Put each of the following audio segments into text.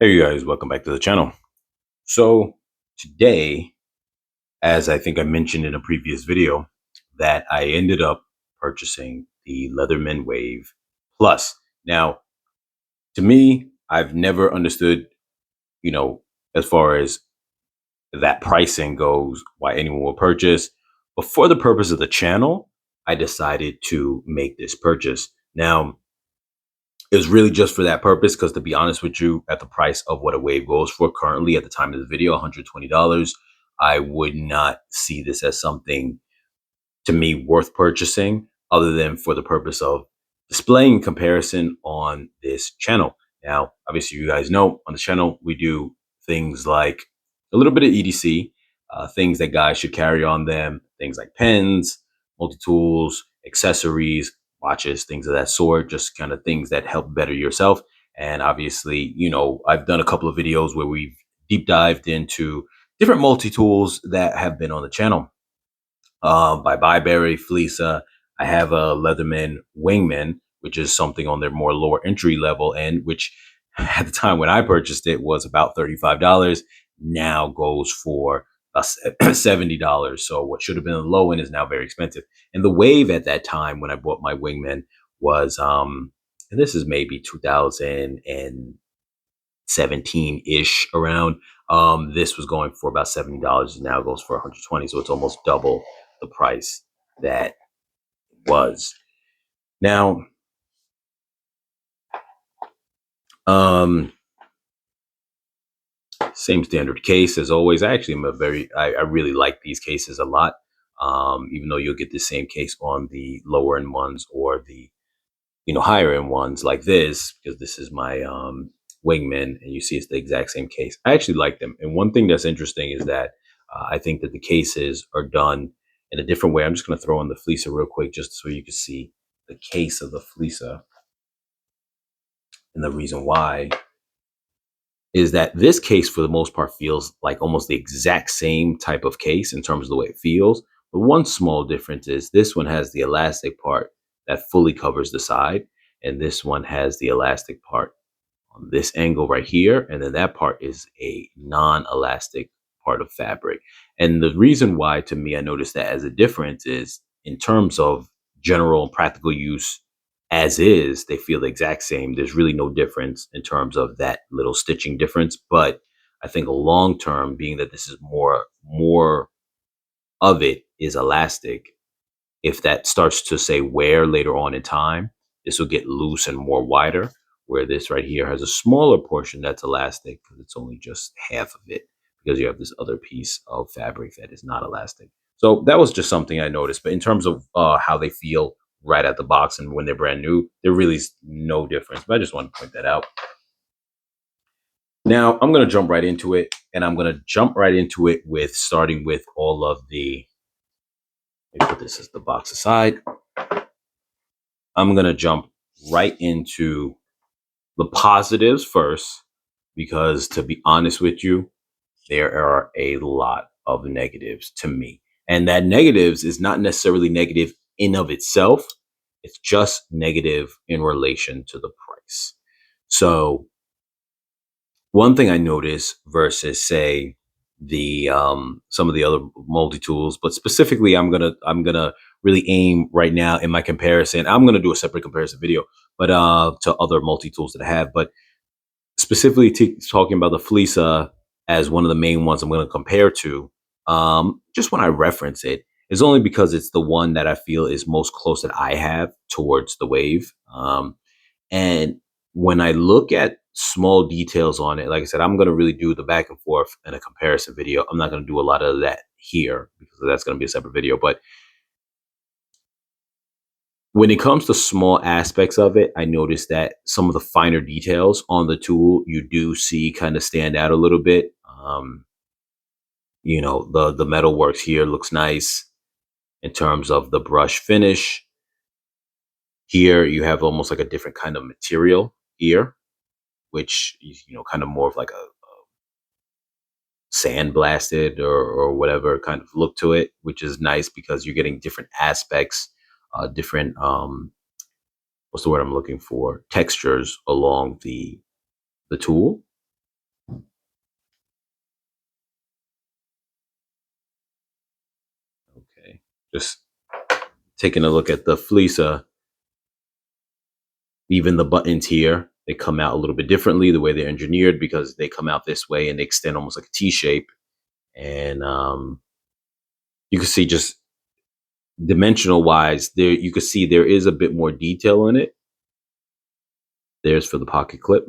Hey you guys, welcome back to the channel. So today, as I think I mentioned in a previous video, that I ended up purchasing the Leatherman Wave Plus. Now, to me, I've never understood, you know, as far as that pricing goes, why anyone will purchase. But for the purpose of the channel, I decided to make this purchase. Now, it was really just for that purpose because, to be honest with you, at the price of what a wave goes for currently at the time of the video, $120, I would not see this as something to me worth purchasing other than for the purpose of displaying comparison on this channel. Now, obviously, you guys know on the channel, we do things like a little bit of EDC, things that guys should carry on them, things like pens, multi-tools, accessories, watches, things of that sort, just kind of things that help better yourself. And obviously, I've done a couple of videos where we've deep dived into different multi-tools that have been on the channel by Byberry, Fleesa. I have a Leatherman Wingman, which is something on their more lower entry level end, which at the time when I purchased it was about $35. Now goes for $70. So what should have been a low end is now very expensive. And the Wave at that time when I bought my Wingman was, and this is maybe 2017-ish around. This was going for about $70 and now it goes for 120. So it's almost double the price that was. Now, same standard case as always. I actually am I really like these cases a lot. Even though you'll get the same case on the lower end ones or the higher end ones like this, because this is my Wingman, and you see it's the exact same case. I actually like them, and one thing that's interesting is that I think that the cases are done in a different way. I'm just going to throw in the Fleesa real quick, just so you can see the case of the Fleesa, and the reason why is that this case, for the most part, feels like almost the exact same type of case in terms of the way it feels. But one small difference is this one has the elastic part that fully covers the side, and this one has the elastic part on this angle right here, and then that part is a non-elastic part of fabric. And the reason why, to me, I noticed that as a difference is in terms of general and practical use. As is, they feel the exact same. There's really no difference in terms of that little stitching difference. But I think long term, being that this is more of it is elastic, if that starts to say wear later on in time, this will get loose and more wider, where this right here has a smaller portion that's elastic because it's only just half of it, because you have this other piece of fabric that is not elastic. So that was just something I noticed. But in terms of how they feel right at the box and when they're brand new, there really is no difference. But I just want to point that out. Now I'm going to jump right into it, and I'm going to jump right into it with starting with all of the, let me put this as the box aside. I'm going to jump right into the positives first, because to be honest with you, there are a lot of negatives to me. And that negatives is not necessarily negative in of itself. It's just negative in relation to the price. So one thing I notice versus, say, the some of the other multi-tools, but specifically I'm gonna really aim right now in my comparison. I'm gonna do a separate comparison video, but to other multi-tools that I have, but specifically talking about the Fleesa as one of the main ones I'm going to compare to. Just when I reference it, is only because it's the one that I feel is most close that I have towards the Wave. And when I look at small details on it, like I said, I'm going to really do the back and forth in a comparison video. I'm not going to do a lot of that here because that's going to be a separate video. But when it comes to small aspects of it, I noticed that some of the finer details on the tool you do see kind of stand out a little bit. The metal works here looks nice in terms of the brush finish. Here you have almost like a different kind of material here, which kind of more of like a sandblasted or whatever kind of look to it, which is nice because you're getting different aspects, different what's the word I'm looking for? Textures along the tool. Just taking a look at the Fleesa, even the buttons here, they come out a little bit differently the way they're engineered, because they come out this way and they extend almost like a T shape. And you can see just dimensional wise there, you can see there is a bit more detail in it. There's for the pocket clip.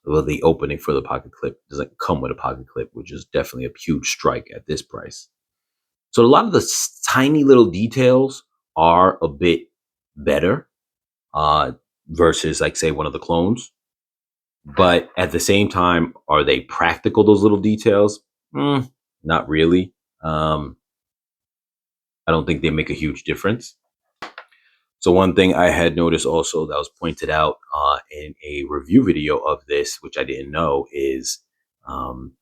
Well, the opening for the pocket clip doesn't come with a pocket clip, which is definitely a huge strike at this price. So a lot of the tiny little details are a bit better uh, versus, like, say, one of the clones. But at the same time, are they practical, those little details? Not really. I don't think they make a huge difference. So one thing I had noticed also that was pointed out in a review video of this, which I didn't know, is, and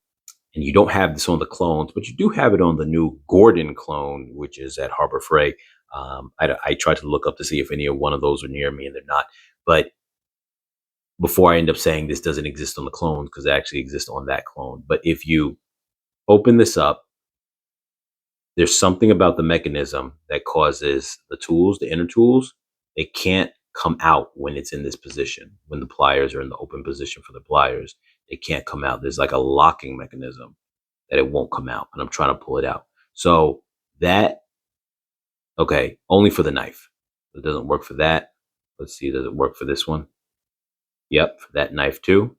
you don't have this on the clones, but you do have it on the new Gordon clone, which is at Harbor Freight. I tried to look up to see if any of one of those are near me, and they're not. But before I end up saying this doesn't exist on the clones, because it actually exists on that clone. But if you open this up, there's something about the mechanism that causes the tools, the inner tools, they can't come out when it's in this position. When the pliers are in the open position for the pliers, they can't come out. There's like a locking mechanism that it won't come out, and I'm trying to pull it out. So that, okay, only for the knife. It doesn't work for that. Let's see, does it work for this one? Yep, for that knife too,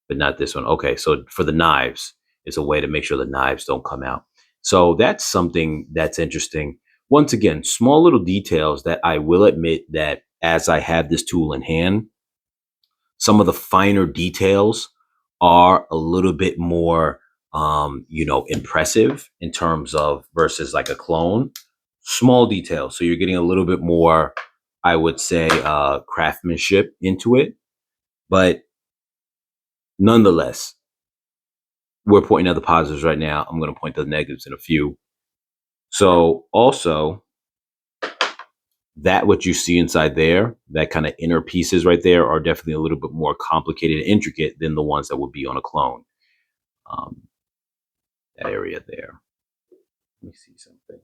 but not this one. Okay, so for the knives, it's a way to make sure the knives don't come out. So that's something that's interesting. Once again, small little details that I will admit that as I have this tool in hand, some of the finer details are a little bit more, impressive in terms of versus like a clone. Small details. So you're getting a little bit more, I would say, craftsmanship into it. But nonetheless, we're pointing at the positives right now. I'm going to point to the negatives in a few. So also, that what you see inside there, that kind of inner pieces right there, are definitely a little bit more complicated and intricate than the ones that would be on a clone. Um, that area there. Let me see something.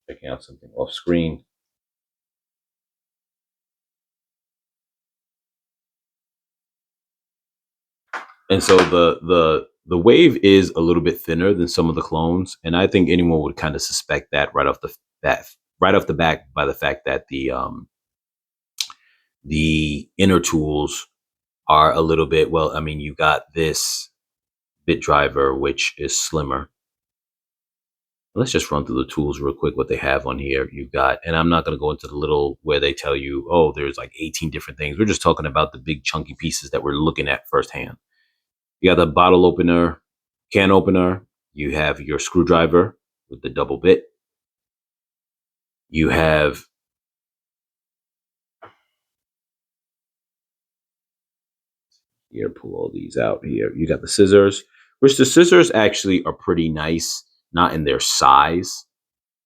Checking out something off screen. And so the wave is a little bit thinner than some of the clones, and I think anyone would kind of suspect that right off the bat by the fact that the inner tools are a little bit, well, I mean, you got this bit driver, which is slimmer. Let's just run through the tools real quick, what they have on here. You've got, and I'm not going to go into the little where they tell you, oh, there's like 18 different things. We're just talking about the big chunky pieces that we're looking at firsthand. You got the bottle opener, can opener. You have your screwdriver with the double bit. You have here, pull all these out here. You got the scissors, which the scissors actually are pretty nice, not in their size.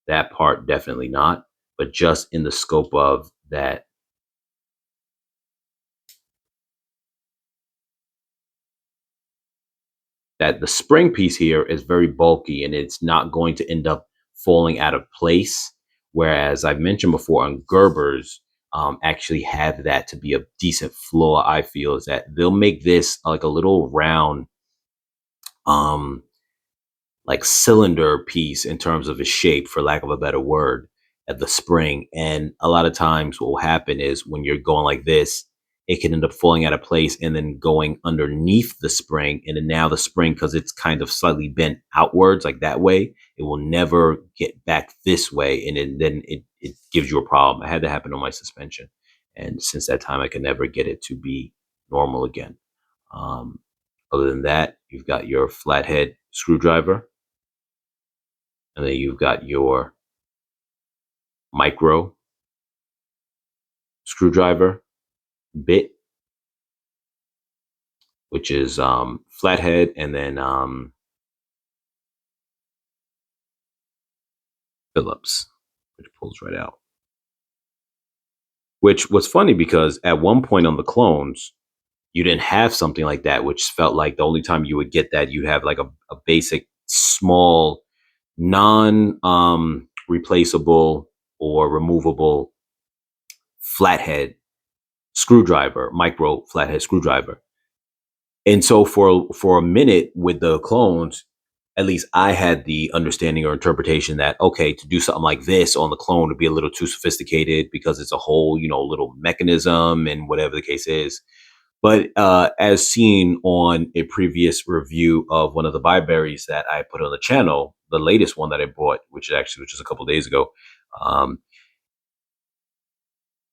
That part, definitely not, but just in the scope of that. That the spring piece here is very bulky and it's not going to end up falling out of place. Whereas I've mentioned before on Gerbers, actually have that to be a decent flaw, I feel, is that they'll make this like a little round, um, like cylinder piece in terms of its shape, for lack of a better word, at the spring. And a lot of times what will happen is when you're going like this, it can end up falling out of place and then going underneath the spring. And then now the spring, because it's kind of slightly bent outwards like that way, it will never get back this way. And then it gives you a problem. I had that happen on my suspension. And since that time, I can never get it to be normal again. Um, Other than that, you've got your flathead screwdriver. And then you've got your micro screwdriver bit, which is flathead, and then Phillips, which pulls right out. Which was funny because at one point on the clones, you didn't have something like that, which felt like the only time you would get that, you have like a basic small non replaceable or removable flathead screwdriver, micro flathead screwdriver. And so for a minute with the clones, at least I had the understanding or interpretation that, okay, to do something like this on the clone would be a little too sophisticated because it's a whole, little mechanism and whatever the case is. But as seen on a previous review of one of the Byberries that I put on the channel, the latest one that I bought, which actually was just a couple of days ago, um,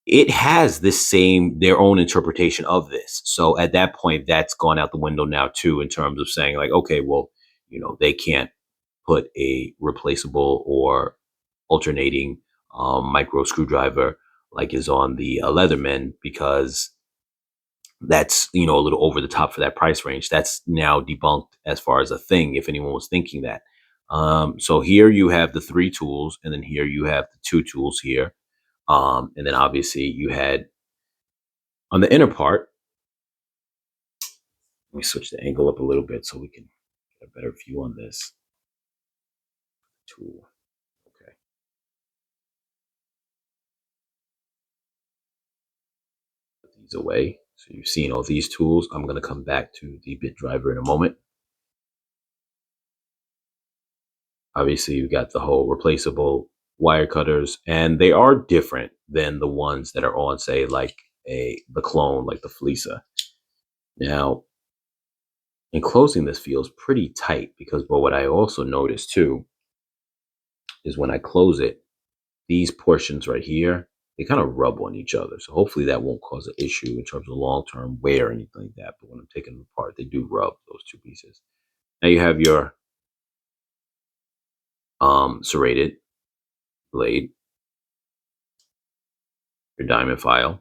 it has this same their own interpretation of this. So at that point, that's gone out the window now too, in terms of saying like, okay, well, they can't put a replaceable or alternating micro screwdriver like is on the Leatherman, because that's a little over the top for that price range. That's now debunked as far as a thing, if anyone was thinking that. So here you have the three tools, and then here you have the two tools here. And then obviously you had on the inner part, let me switch the angle up a little bit so we can get a better view on this tool. Okay. Put these away. So you've seen all these tools. I'm going to come back to the bit driver in a moment. Obviously, you've got the whole replaceable wire cutters, and they are different than the ones that are on, say, like the clone, like the Felisa. Now, enclosing this feels pretty tight because, but what I also noticed too is when I close it, these portions right here, they kind of rub on each other. So hopefully that won't cause an issue in terms of long-term wear or anything like that. But when I'm taking them apart, they do rub, those two pieces. Now you have your serrated blade, your diamond file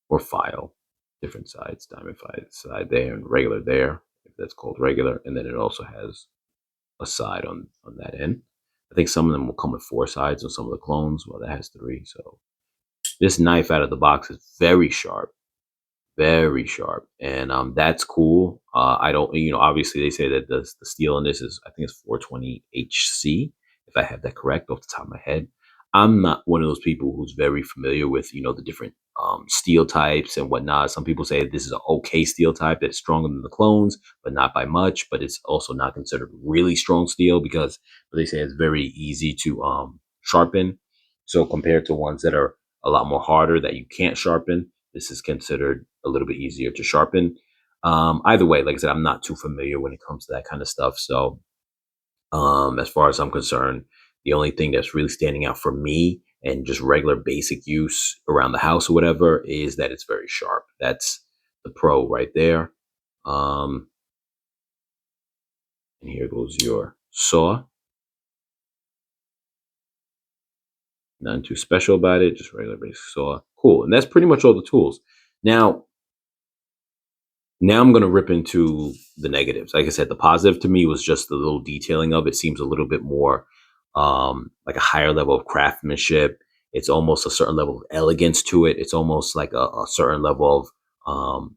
or file, different sides, diamond file side there and regular there, if that's called regular. And then it also has a side on that end. I think some of them will come with four sides on some of the clones. Well, that has three. So this knife out of the box is very sharp, very sharp, and that's cool. I don't, obviously they say that the steel in this is, I think it's 420 HC, if I have that correct off the top of my head. I'm not one of those people who's very familiar with the different steel types and whatnot. Some people say this is an okay steel type that's stronger than the clones, but not by much. But it's also not considered really strong steel because they say it's very easy to sharpen. So compared to ones that are a lot more harder that you can't sharpen, this is considered a little bit easier to sharpen. Either way, like I said, I'm not too familiar when it comes to that kind of stuff. So as far as I'm concerned, the only thing that's really standing out for me and just regular basic use around the house or whatever is that it's very sharp. That's the pro right there. Um, and here goes your saw. Nothing too special about it, just regular basic saw. Cool. And that's pretty much all the tools. Now I'm going to rip into the negatives. Like I said, the positive to me was just the little detailing of it seems a little bit more like a higher level of craftsmanship. It's almost a certain level of elegance to it. It's almost like a certain level of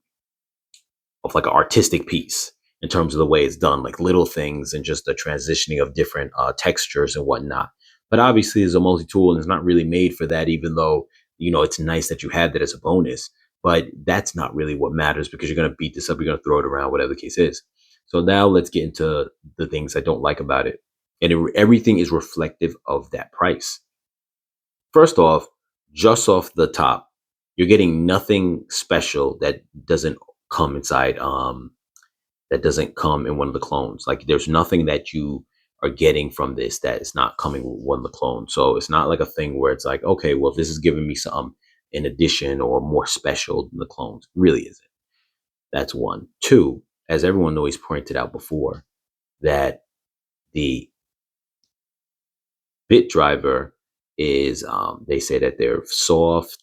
like an artistic piece in terms of the way it's done, like little things and just the transitioning of different textures and whatnot. But obviously, it's a multi-tool and it's not really made for that, even though, it's nice that you have that as a bonus. But that's not really what matters because you're going to beat this up, you're going to throw it around, whatever the case is. So now let's get into the things I don't like about it. And everything is reflective of that price. First off, just off the top, you're getting nothing special that doesn't come inside that doesn't come in one of the clones. Like there's nothing that you are getting from this that is not coming with one of the clones. So it's not like a thing where it's like, okay, well, this is giving me some in addition or more special than the clones. It really isn't. That's one. Two, as everyone always pointed out before, that the bit driver is they say that they're soft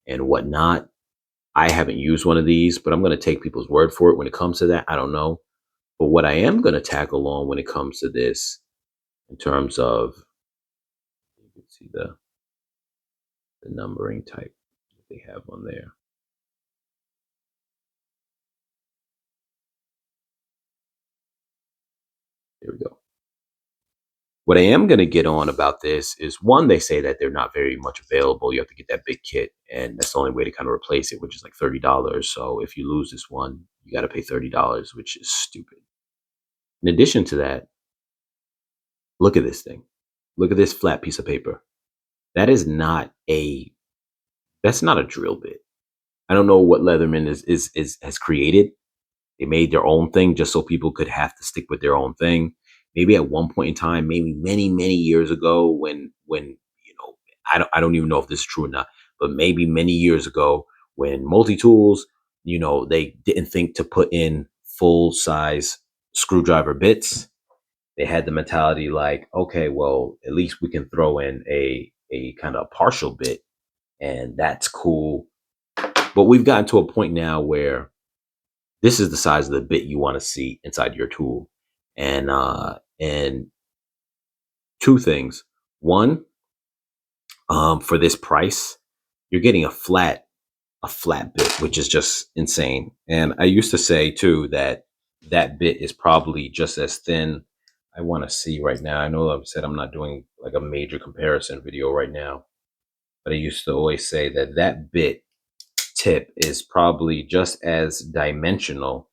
and whatnot. I haven't used one of these, but I'm going to take people's word for it when it comes to that. I don't know. But what I am going to tackle on when it comes to this, in terms of, you can see the numbering type that they have on there. There we go. What I am going to get on about this is, one, they say that they're not very much available. You have to get that big kit, and that's the only way to kind of replace it, which is like $30. So if you lose this one, you got to pay $30, which is stupid. In addition to that, look at this thing. Look at this flat piece of paper. That is not a that's not a drill bit. I don't know what Leatherman is has created. They made their own thing just so people could have to stick with their own thing. Maybe at one point in time, maybe many years ago, when I don't even know if this is true or not, but maybe many years ago when multi-tools, they didn't think to put in full size screwdriver bits. They had the mentality like, okay, well, at least we can throw in a kind of partial bit, and that's cool. But we've gotten to a point now where this is the size of the bit you want to see inside your tool. And two things. One, for this price, you're getting a flat bit, which is just insane. And I used to say too that that bit is probably just as thin. I want to see right now. I know I've said I'm not doing like a major comparison video right now, but I used to always say that that bit tip is probably just as dimensional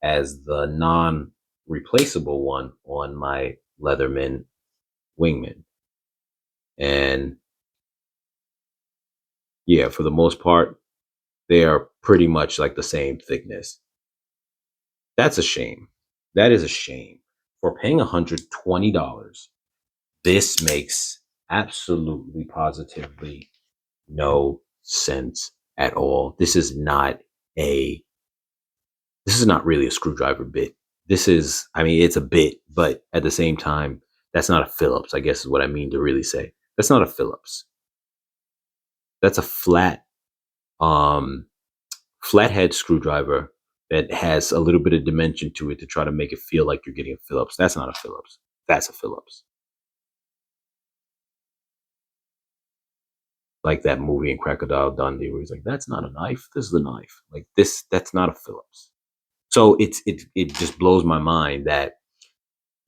as the non-replaceable one on my Leatherman Wingman. And yeah, for the most part, they are pretty much like the same thickness. That's a shame. That is a shame. For paying $120, this makes absolutely positively no sense at all. This is not really a screwdriver bit. This is, I mean, it's a bit, but at the same time, that's not a Phillips, I guess is what I mean to really say. That's not a Phillips. That's a um, flathead screwdriver that has a little bit of dimension to it to try to make it feel like you're getting a Phillips. That's not a Phillips. That's a Phillips. Like that movie in Crocodile Dundee where he's like, that's not a knife. This is a knife. Like this, that's not a Phillips. So it just blows my mind that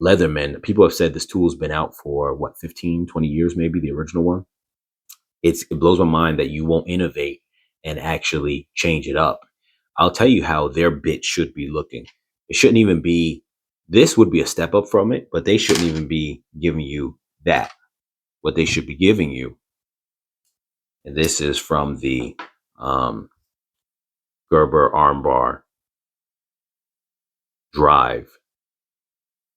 Leatherman, people have said this tool's been out for what, 15, 20 years, maybe the original one. It blows my mind that you won't innovate and actually change it up. I'll tell you how their bit should be looking. It shouldn't even be, this would be a step up from it, but they shouldn't even be giving you that. What they should be giving you, and this is from the Gerber armbar drive.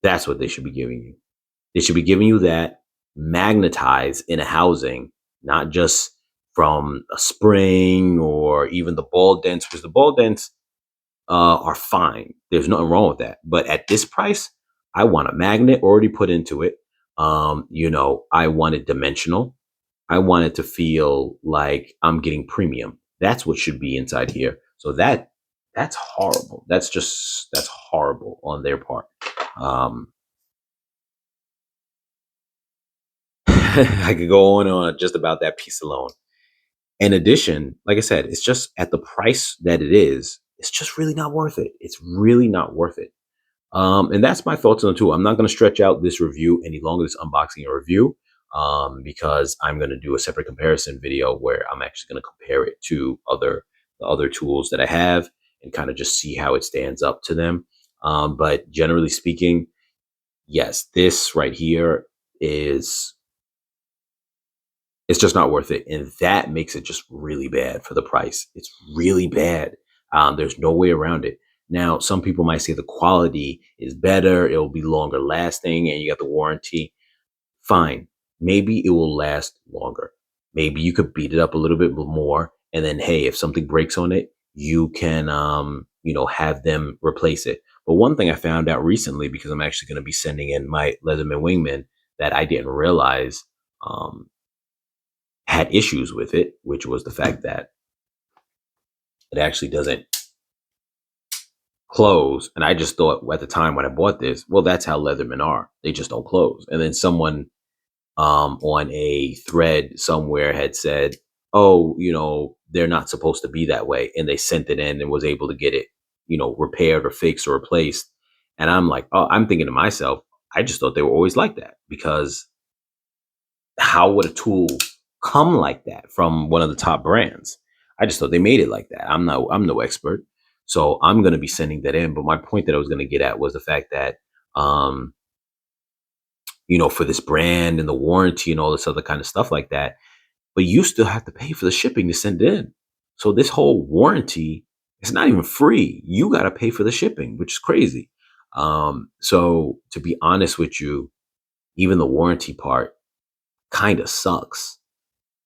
That's what they should be giving you. They should be giving you that magnetized in a housing, not just from a spring or even the ball dents, because the ball dents are fine. There's nothing wrong with that. But at this price, I want a magnet already put into it. I want it dimensional. I want it to feel like I'm getting premium. That's what should be inside here. So that's horrible. That's horrible on their part. I could go on and on just about that piece alone. In addition, like I said, it's just at the price that it is, it's just really not worth it. It's really not worth it. And that's my thoughts on the tool. I'm not going to stretch out this review any longer, this unboxing and review, because I'm going to do a separate comparison video where I'm actually going to compare it to the other tools that I have and kind of just see how it stands up to them. But generally speaking, yes, this right here is it's just not worth it. And that makes it just really bad for the price. It's really bad. There's no way around it. Now, some people might say the quality is better, it'll be longer lasting, and you got the warranty. Fine. Maybe it will last longer. Maybe you could beat it up a little bit more. And then, hey, if something breaks on it, you can, have them replace it. But one thing I found out recently, because I'm actually going to be sending in my Leatherman Wingman that I didn't realize, had issues with it, which was the fact that it actually doesn't close. And I just thought at the time when I bought this, well, that's how Leatherman are. They just don't close. And then someone on a thread somewhere had said, oh, they're not supposed to be that way. And they sent it in and was able to get it, repaired or fixed or replaced. And I'm like, oh, I'm thinking to myself, I just thought they were always like that, because how would a tool come like that from one of the top brands? I just thought they made it like that. I'm no expert. So I'm going to be sending that in. But my point that I was going to get at was the fact that, um, for this brand and the warranty and all this other kind of stuff like that, but you still have to pay for the shipping to send it in. So this whole warranty is not even free. You got to pay for the shipping, which is crazy. So to be honest with you, even the warranty part kind of sucks.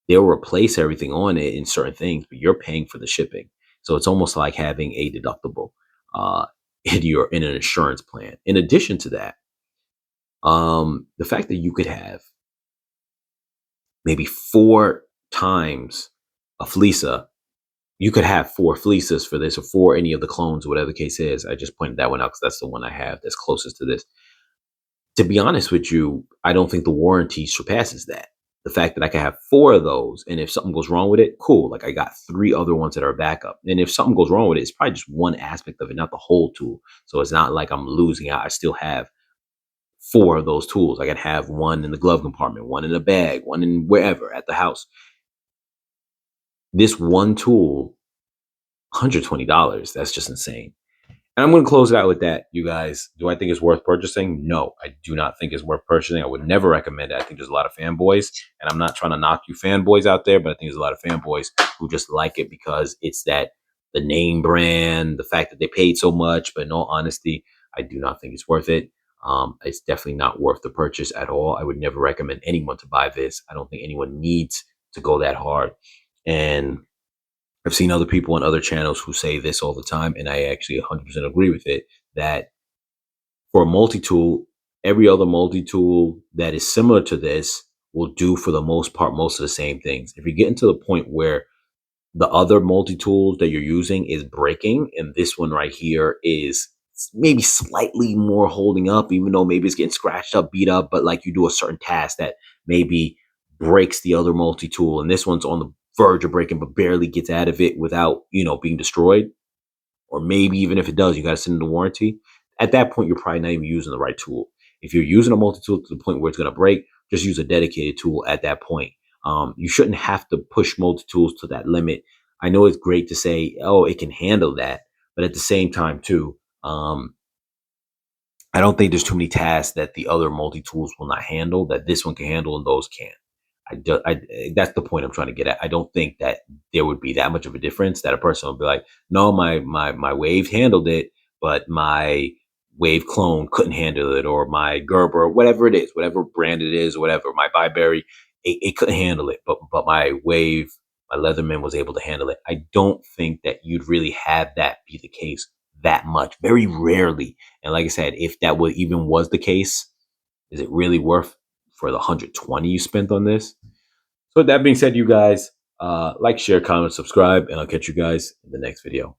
They'll replace everything on it in certain things, but you're paying for the shipping. So it's almost like having a deductible uh, in an insurance plan. In addition to that, the fact that you could have maybe 4 times a fleeca, you could have 4 fleeces for this, or 4 any of the clones, whatever the case is. I just pointed that one out because that's the one I have that's closest to this. To be honest with you, I don't think the warranty surpasses that. The fact that I can have 4 of those, and if something goes wrong with it, cool. Like, I got 3 other ones that are backup. And if something goes wrong with it, it's probably just one aspect of it, not the whole tool. So it's not like I'm losing out. I still have 4 of those tools. I can have one in the glove compartment, one in the bag, one in wherever at the house. This one tool, $120. That's just insane. And I'm going to close it out with that, you guys. Do I think it's worth purchasing? No, I do not think it's worth purchasing. I would never recommend it. I think there's a lot of fanboys, and I'm not trying to knock you fanboys out there, but I think there's a lot of fanboys who just like it because it's the name brand, the fact that they paid so much. But in all honesty, I do not think it's worth it. It's definitely not worth the purchase at all. I would never recommend anyone to buy this. I don't think anyone needs to go that hard. And I've seen other people on other channels who say this all the time, and I actually 100% agree with it, that for a multi-tool, every other multi-tool that is similar to this will do, for the most part, most of the same things. If you get into the point where the other multi-tools that you're using is breaking, and this one right here is maybe slightly more holding up, even though maybe it's getting scratched up, beat up, but like you do a certain task that maybe breaks the other multi-tool, and this one's on the verge of breaking but barely gets out of it without being destroyed, or maybe even if it does, you got to send in the warranty. At that point, you're probably not even using the right tool. If you're using a multi-tool to the point where it's going to break, just use a dedicated tool at that point. You shouldn't have to push multi-tools to that limit. I know it's great to say, oh, it can handle that, but at the same time too, I don't think there's too many tasks that the other multi-tools will not handle that this one can handle and those can't. That's the point I'm trying to get at. I don't think that there would be that much of a difference that a person will be like, no, my wave handled it, but my wave clone couldn't handle it, or my Gerber, whatever it is, whatever brand it is, whatever, my Byberry, it couldn't handle it, but my wave, my Leatherman was able to handle it. I don't think that you'd really have that be the case that much, very rarely. And like I said, if that even was the case, is it really worth for the 120 you spent on this? So with that being said, you guys, like, share, comment, subscribe, and I'll catch you guys in the next video.